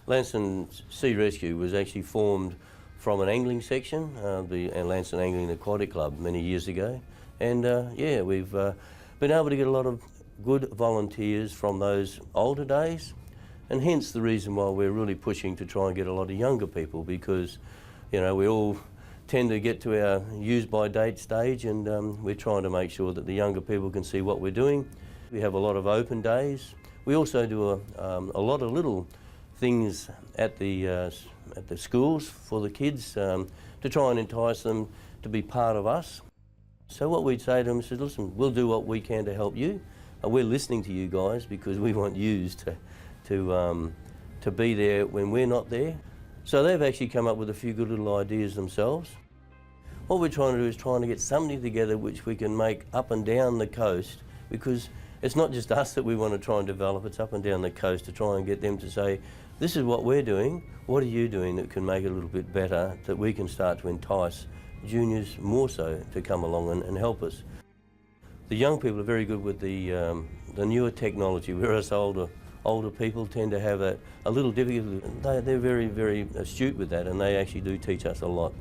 Lanston Sea Rescue was actually formed from an angling section, the Lanston Angling Aquatic Club, many years ago. And yeah, we've been able to get a lot of good volunteers from those older days, and hence the reason why we're really pushing to try and get a lot of younger people, because, you know, we all tend to get to our use-by-date stage, and we're trying to make sure that the younger people can see what we're doing. We have a lot of open days. We also do a lot of little things at the schools for the kids to try and entice them to be part of us. So what we'd say to them is, listen, we'll do what we can to help you. We're listening to you guys because we want yous to be there when we're not there. So they've actually come up with a few good little ideas themselves. What we're trying to do is trying to get something together which we can make up and down the coast, because it's not just us that we want to try and develop, it's up and down the coast to try and get them to say, this is what we're doing, what are you doing that can make it a little bit better, that we can start to entice juniors more so to come along and help us. The young people are very good with the newer technology, whereas older people tend to have a little difficulty. They're very, very astute with that, and they actually do teach us a lot.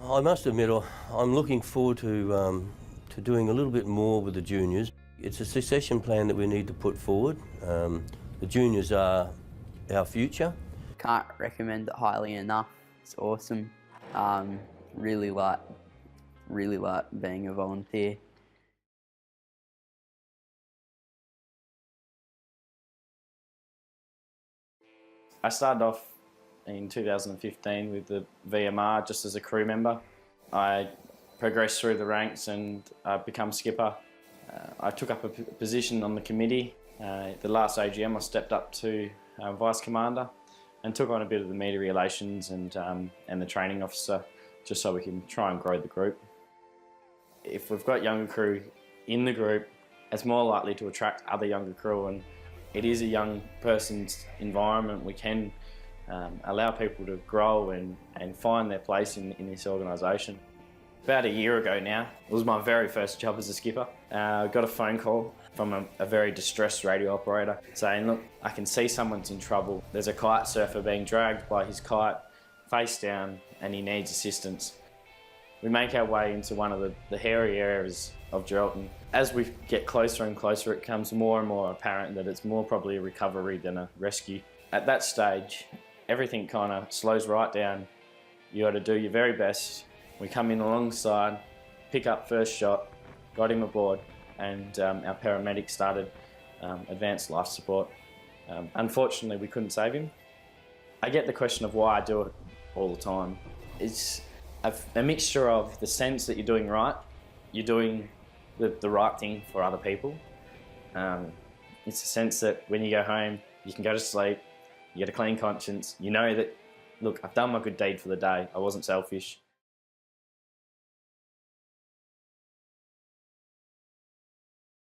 I must admit, I'm looking forward to doing a little bit more with the juniors. It's a succession plan that we need to put forward. The juniors are our future. Can't recommend it highly enough. It's awesome. Really like being a volunteer. I started off in 2015 with the VMR just as a crew member. I progressed through the ranks and become skipper. I took up a position on the committee. The last AGM I stepped up to Vice Commander and took on a bit of the media relations and the training officer, just so we can try and grow the group. If we've got younger crew in the group, it's more likely to attract other younger crew, and it is a young person's environment. We can allow people to grow and find their place in this organisation. About a year ago now, it was my very first job as a skipper. I got a phone call from a very distressed radio operator saying, look, I can see someone's in trouble. There's a kite surfer being dragged by his kite face down and he needs assistance. We make our way into one of the hairy areas of Geraldton. As we get closer and closer, it becomes more and more apparent that it's more probably a recovery than a rescue. At that stage, everything kind of slows right down. You got to do your very best. We come in alongside, pick up first shot, got him aboard, and our paramedics started advanced life support. Unfortunately, we couldn't save him. I get the question of why I do it all the time. It's a mixture of the sense that you're doing right, you're doing the right thing for other people. It's a sense that when you go home, you can go to sleep, you get a clean conscience, you know that, look, I've done my good deed for the day, I wasn't selfish.